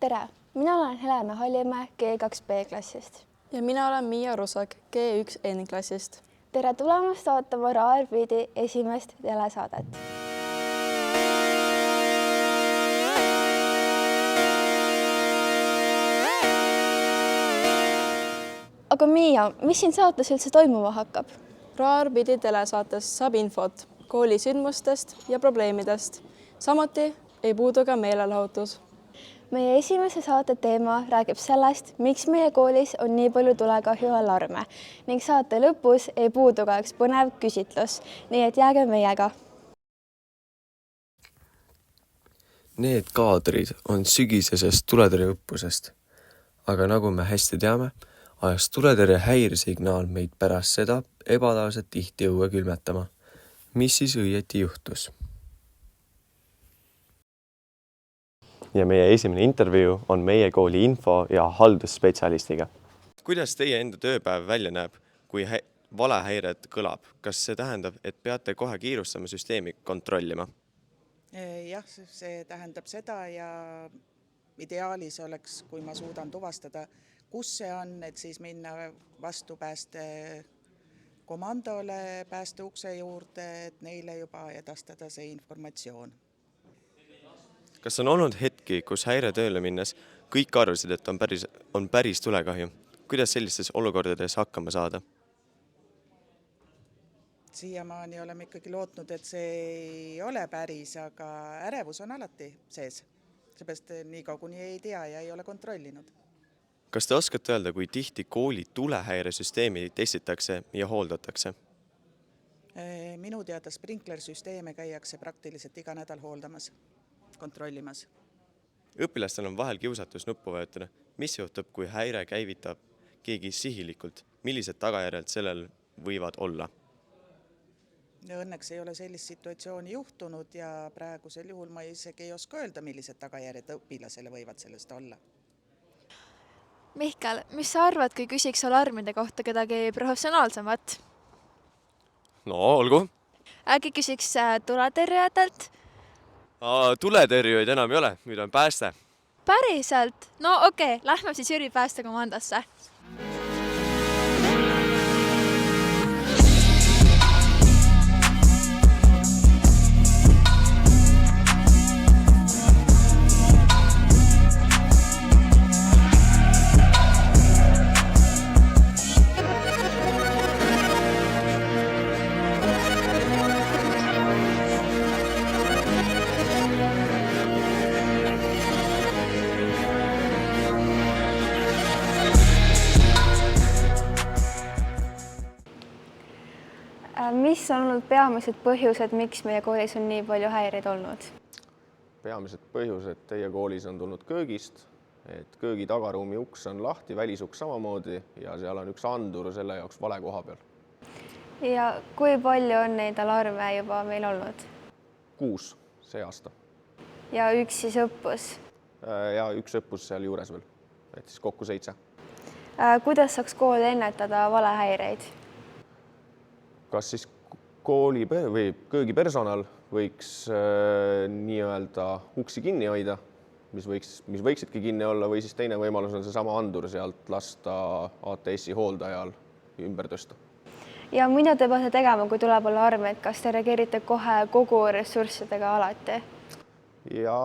Tere! Mina olen Helena Hallimäe G2B klassist. Ja mina olen Miia Rusak G1N klassist. Tere tulemast vaatama Raarpidi esimest telesaadet. Aga Miia, mis siin saates üldse toimuma hakkab? Raarpidi telesaates saab infot kooli sündmustest ja probleemidest. Samuti ei puudu ka meelelahutus. Meie esimese saate teema räägib sellest, miks meie koolis on nii palju tulekahju alarme ning saate lõpus ei puudu ka üks põnev küsitlus, nii et jääge meiega. Need kaadrid on sügisesest tuletõrjeõppusest, aga nagu me hästi teame, ajas tuletõrje häiresignaal meid pärast seda ebataoliselt tihti õue külmetama. Mis siis õieti juhtus? Ja meie esimene intervjuu on meie kooli info- ja haldusspetsialistiga. Kuidas teie enda tööpäev välja näeb, kui valehäired kõlab? Kas see tähendab, et peate kohe kiirustama süsteemi kontrollima? Jah, see tähendab seda ja ideaalis oleks, kui ma suudan tuvastada, kus see on, et siis minna vastu pääste komandole, pääste ukse juurde, et neile juba edastada see informatsioon. Kas on olnud hetki, kus häire tööle minnes kõik arvasid, et on päris tulekahju? Kuidas sellistes olukordades hakkama saada? Siiamaani oleme ikkagi lootnud, et see ei ole päris, aga ärevus on alati sees. Seepärast nii kuni ei tea ja ei ole kontrollinud. Kas te oskate öelda, kui tihti kooli tulehäiresüsteemi testitakse ja hooldatakse? Minu teada sprinklersüsteeme käiakse praktiliselt iga nädal hooldamas, kontrollimas. Õpilastel on vahel kiusatus nuppu vajutada. Mis juhtub, kui häire käivitab keegi sihilikult? Millised tagajärjed sellel võivad olla? Õnneks ei ole sellist situatsiooni juhtunud ja praegusel juhul ma isegi ei oska öelda, millised tagajärjed õpilasele võivad sellest olla. Mihkel, mis sa arvad, kui küsiks alarmide kohta kedagi professionaalsemat? No, olgu. Äkki küsiks tuletõrjajatelt? Tuletõrjujaid enam ei ole, nüüd on pääste. Päriselt? No okei, lähme siis Jüri päästekomandosse. Mis on olnud peamised põhjused, miks meie koolis on nii palju häireid olnud? Peamised põhjused teie koolis on tulnud köögist, et köögi tagaruumi uks on lahti, välisuks samamoodi ja seal on üks andur selle jaoks vale koha peal. Ja kui palju on neid alarme juba meil olnud? 6 see aasta. Ja üks siis õppus? Ja üks õppus seal juures veel, et siis kokku 7. Kuidas saaks kool ennetada valehäireid? Kas siis kooli või köögipersonal võiks nii-öelda uksi kinni hoida, mis võiksidki kinni olla, või siis teine võimalus on see sama andur sealt lasta ATS-i hooldajal ümber tõsta. Ja mida te peate tegema, kui tuleb alarm, et kas te reageerite kohe kogu ressurssidega alati? Ja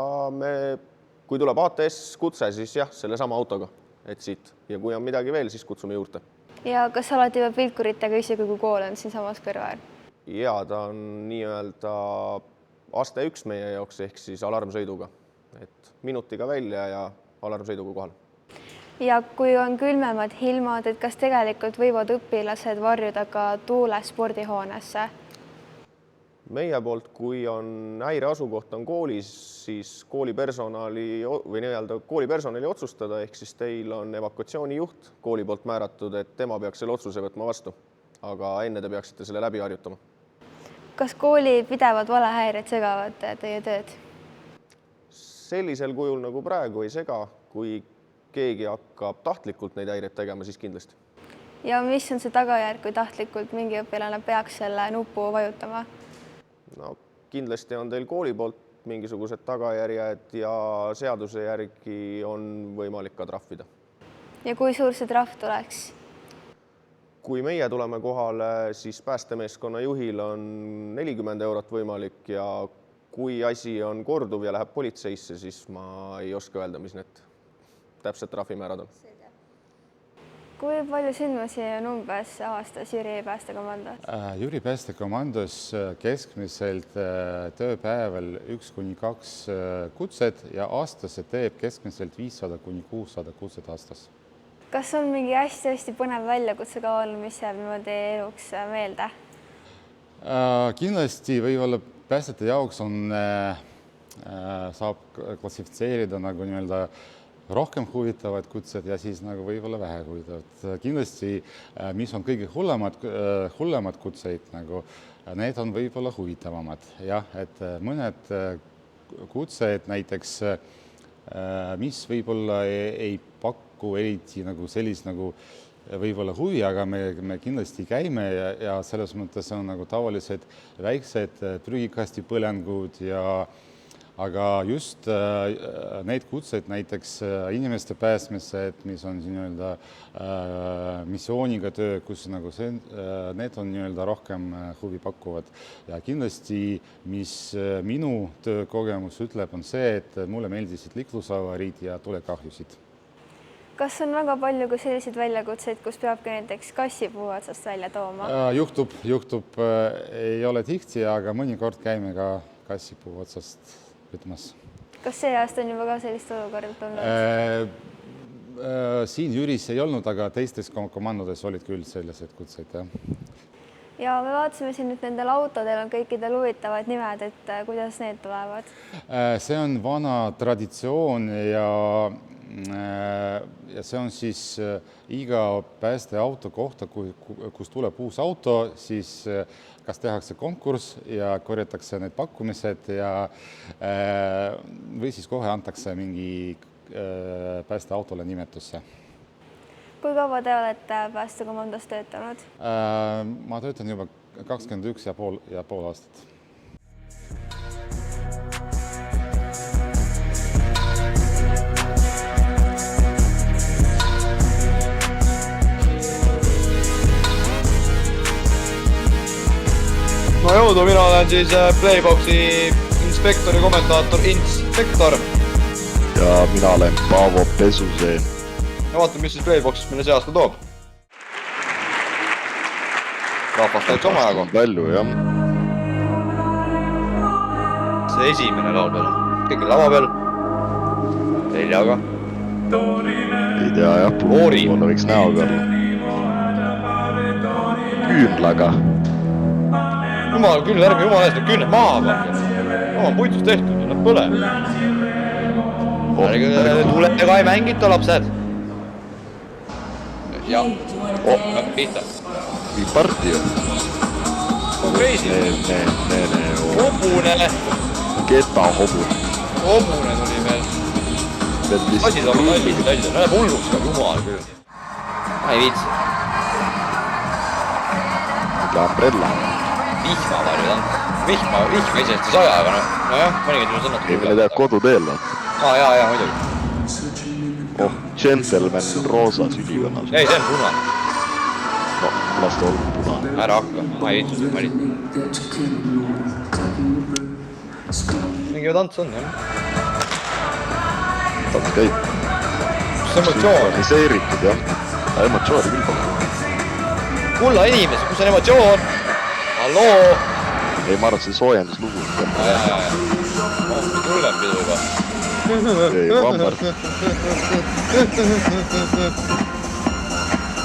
kui tuleb ATS kutse, siis jah, selle sama autoga, et siit. Ja kui on midagi veel, siis kutsume juurde. Ja kas alati peab vilkuritega isegi, kui kool on siin samas kõrval? Ja ta on nii-öelda aste 1 meie jaoks ehk siis alarmsõiduga. Et minutiga välja ja alarmsõiduga kohal. Ja kui on külmemad ilmad, et kas tegelikult võivad õpilased varjuda ka tuule spordihoonesse? Meie poolt, kui on häire asukoht on koolis, siis koolipersonali otsustada, ehk siis teil on evakuatsioonijuht kooli poolt määratud, et tema peaks selle otsuse võtma vastu, aga enne te peaksite selle läbi harjutama. Kas kooli pidevad valehäired segavad teie tööd? Sellisel kujul nagu praegu ei sega, kui keegi hakkab tahtlikult neid häireid tegema, siis kindlasti. Ja mis on see tagajärg, kui tahtlikult mingi õpilane peaks selle nupu vajutama? No, kindlasti on teil kooli poolt mingisugused tagajärjed ja seaduse järgi on võimalik ka trahvida. ja kui suur see trahv tuleks? Kui meie tuleme kohale, siis päästemeeskonna juhil on 40 eurot võimalik ja kui asi on korduv ja läheb politseisse, siis ma ei oska öelda, mis need täpsed trahvimäärad on. Kui palju sündmusi on umbes aastas Jüri päästekomandos? Jüri päästekomandos keskmiselt tööpäeval 1-2 kutset ja aastas see teeb keskmiselt 500-600 kutset aastas. Kas on mingi hästi põnev väljakutse ka olnud, mis jääb niimoodi eluks meelde? Kindlasti võib-olla päästjate jaoks saab klassifitseerida nagu nii-öelda rohkem huvitavad kutsed ja siis nagu võib-olla vähe huvitavad. Kindlasti, mis on kõige hullemad kutseid, nagu need on võib-olla huvitavamad. Jah, et mõned kutsed näiteks, mis võib-olla ei paku eriti nagu sellist nagu võib-olla huvi, aga me kindlasti käime ja selles mõttes on nagu tavalised väiksed prügikasti põlengud aga just need kutsed näiteks inimeste päästmised, mis on nii-öelda missiooniga töö, kus nagu need on nii-öelda rohkem huvi pakkuvad. Ja kindlasti, mis minu töökogemus ütleb, on see, et mulle meeldisid liiklusavariid ja tulekahjusid. Kas on väga palju kui selliseid väljakutseid, kus peabki näiteks kassipuu otsast välja tooma? Juhtub, ei ole tihti, aga mõnikord käime ka kassipuu otsast võtmas. Kas see aasta on juba ka sellist olukorda tulnud? Siin Jüris ei olnud, aga teistes komandodes olid küll sellised kutseid. Ja me vaatasime siin nüüd nendel autodel on kõikidel huvitavad nimed, et kuidas need tulevad? See on vana traditsioon ja see on siis iga päästeauto kohta, kus tuleb uus auto, siis kas tehakse konkurss ja korjatakse need pakkumised või siis kohe antakse mingi päästeautole nimetusse. Kui kaua te olete päästekomandos töötanud? Ma töötan juba 21 ja pool aastat. No jõudu, mina olen siis Playboxi inspektori kommentaator Inspektor. Ja mina olen Paavo Pesuseen. Ja vaatame, mis siis Playboxis meile see aasta toob. Rahvast täitsa omajagu. Palju, jah. See esimene laul peal. Kõik lava peal. Teljaga. Ei tea, jah. Võib-olla võiks näoga olla. Küünlaga. Jumal, küll ärge jumal eest, need küüned maha pange. On puitust tehtud ja nad põleb. Tuletega ei mängita, lapsed. Ja, pihta. Või parti ju. On crazy. Hobune. Keta hobune. Hobune tuli veel. Asi saab nallis välja, näeb hulluks ka jumal küll. Ma ei viitsi. Mõtle umbrella. Vihma varju on. Vihma isest ei saja, aga nojah, mõningad ju sõnad. Ei, mille teab koduteel. Jaa, muidugi. Gentleman roosa sülikonnas. Ei, see on punane. No, las ta olla punane. Ära hakka, ma ei viitsi, ma ei. Mingi tants on, jah. Tants käib. Kus emotsioon? Organiseeritud, jah. Emotsiooni küll pakub. Kulla inimesi, kus on emotsioon? Halloo? Ei, ma arvan, see soojenduslugu. Jaa. Tullem pidu juba. Ei, vambard.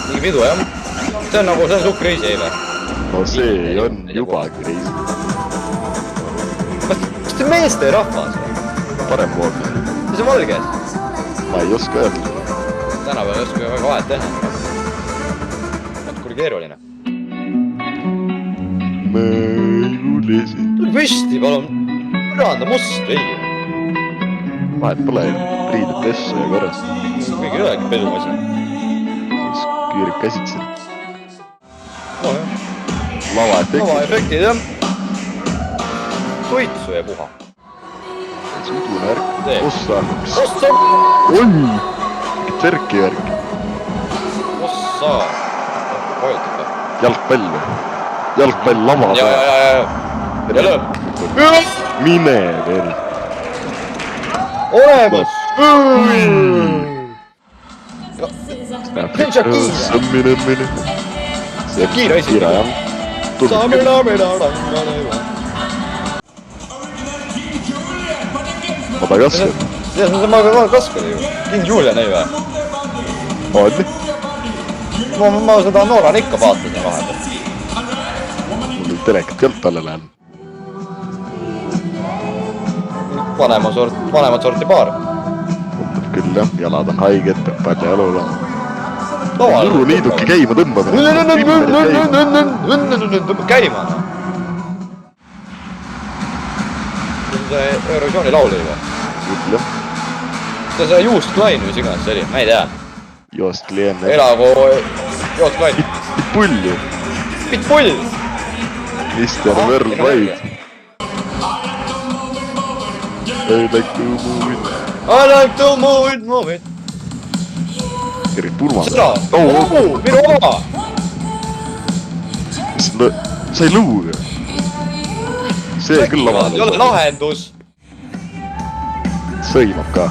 Mingi pidu, jah? See on nagu, see on suht crazy eile. No see on juba crazy. Kas te meeste rahvas? Parem poolne. Mis on valges? Ma ei oska öelda. Tänapäeval ei oska väga vahet teha. Natukuri keeruline. Mõjulisi. Tuli püsti, palun. Randa must veidi. Vahet pole, riided pessu ja korras. Kõigi ülegi pesumasi. Siis küürib käsitsi. No jah. Lavaefektid. Lavaefektid, jah. Suitsu ja puha. udune värk. Ossa. Ossa! Oi! Tsärki värk. Ossa! Vajutada. Jalgpall või? Jalgpall lava. Ja lõpp. Mine veel. Olemas! Sõmmine. See kiire asi. Kiire, jah. Madagaskar. See on Madagaskar ju. King Julian ei või? On. Ma seda Nooran ikka vaatan vahepeal. Mul telekat ei olnud talle läheb. Vanemat sorti paar. Võtab küll jah, jalad on haiged, peab palju jalul on. Juru niiduki käima tõmbame. Käima. See on Eurovisiooni laul või? Küll jah. See on see Juust Klein või siganes see oli, ma ei tea. Joost Klein. Elagu Joost Klein. Pitbull ju. Pitbull! Mr. Worldwide. I like to move it. Erik Purman. Seda! Minu oma! Sai luuga. See küll lahendus. Lahendus. Sõimab ka.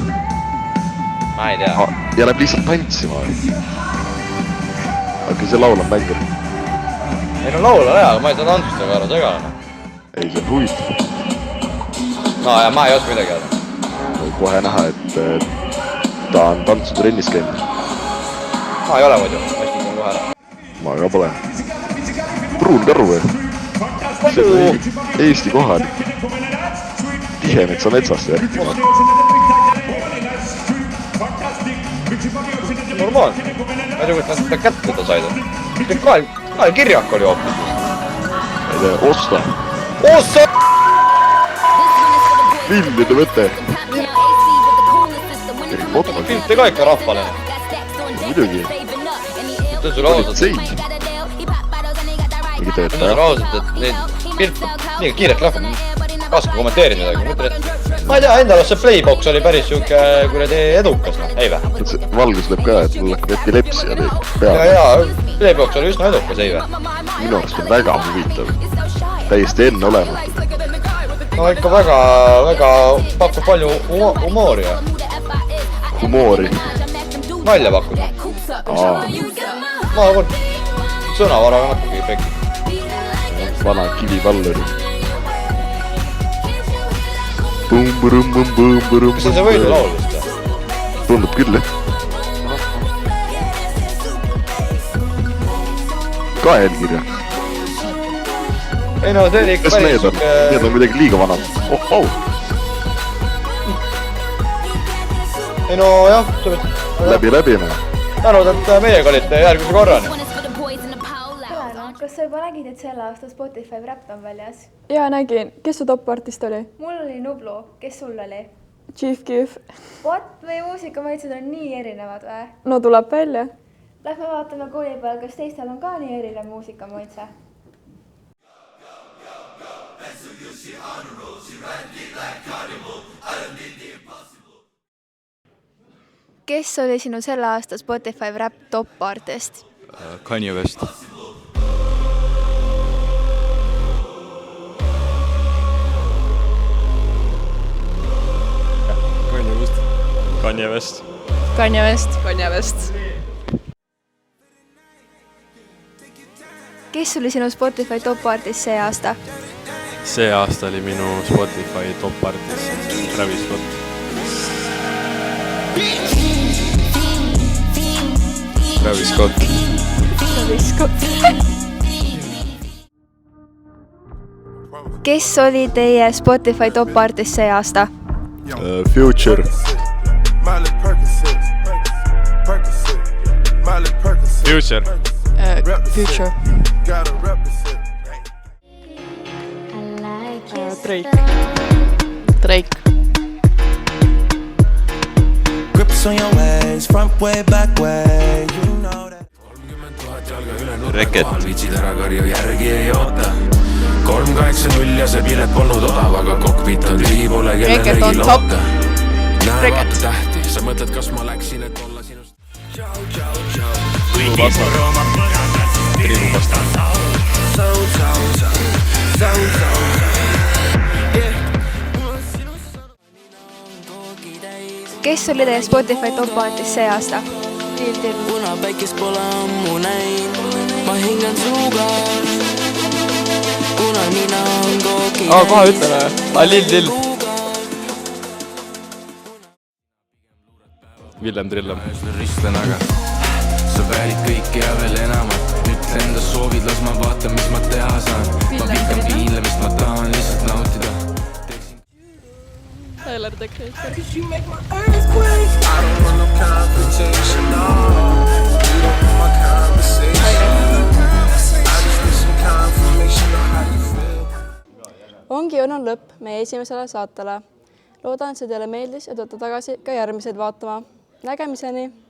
Ma ei tea. Ja läheb lihtsalt tantsima. Aga see laul on mängir. Ei no laul on hea, aga ma ei saa tantsustega ära segalema. Ei, see on huvitav. No ja ma ei oska midagi öelda. Kohe näha, et ta on tantsutrennis käinud. Ma ei ole muidu, ma istutan kohe ära. Ma ka pole. Pruun karu või? See on Eesti kohad. Tihemetsa metsast järgi. Normaal. Ma ei tea, kuidas nad seda kätt võtta said. Kael kirjak oli hoopis. Ei tea, Osta. Ossa! Filmide mõte. Film te ka ikka rahvale. Muidugi. Ütlen sulle ausalt. Mingi Ütlen töötaja. sulle ausalt, et neid film nii kiirelt läheb. Kaska kommenteerin midagi. Ma ütlen, et ma ei tea, endal see Playbox oli päris siuke kuradi edukas. Ei vä? Valgus läheb ka, et mul hakkab epilepsia peale. Ja, Playbox oli üsna edukas, ei vä? Minu arust on väga huvitav. Täiesti enneolematu. No ikka väga pakub palju humoori ja Humoori. nalja pakkus. Ma kord sõnavaraga natuke pekki. Vana kivipalluri. Kas see võidu laul vist või? Tundub küll, jah. Kaelkirja. Ei no see oli ikka Kas need on? Need on midagi liiga vanad. Oh. Ei no jah, Läbi. tänud, et meiega olite järgmise korrani. Kas sa juba nägid, et selle aasta Spotify Wrapped on väljas? Jaa, nägin. Kes su top-artist oli? Mul oli Nublu, kes sul oli? Chief Keef. What? Meie muusikamaitsed on nii erinevad või? No tuleb välja. Lähme vaatame kooli peal, kas teistel on ka nii erinev muusikamaitse. Kes oli sinu selle aasta Spotify Wrapped top-artist? Kanye West. Kanye West. Kes oli sinu Spotify top-artist see aasta? See aasta oli minu Spotify top-artist Travis Scott. Kes oli teie Spotify top-artist see aasta? Future. Drake. Grips on your ways, front way, back way, you know that. Reket. 380 ja see pilet polnud odav, aga kokpit on tühi, pole kellelegi loota. Näe vaata tähti, sa mõtled, kas ma läksin, et olla sinust. kes oli teie Spotify top-artist see aasta? Kuna päikest pole ammu näinud, ma hingan suuga. Kuna nina on koogi täis. Kohe ütleme, Lill. Villem Trillem. Ristlen aga sa väälid kõike ja veel enamat. Ütle enda soovid, las ma vaatan, mis ma teha saan. Ma pikan piinlemist, ma tahan lihtsalt nautida. Tyler, the Creator. Ongi jõudnud lõpp meie esimesele saatele. Loodan, et see teile meeldis ja tulete tagasi ka järgmiseid vaatama. Nägemiseni!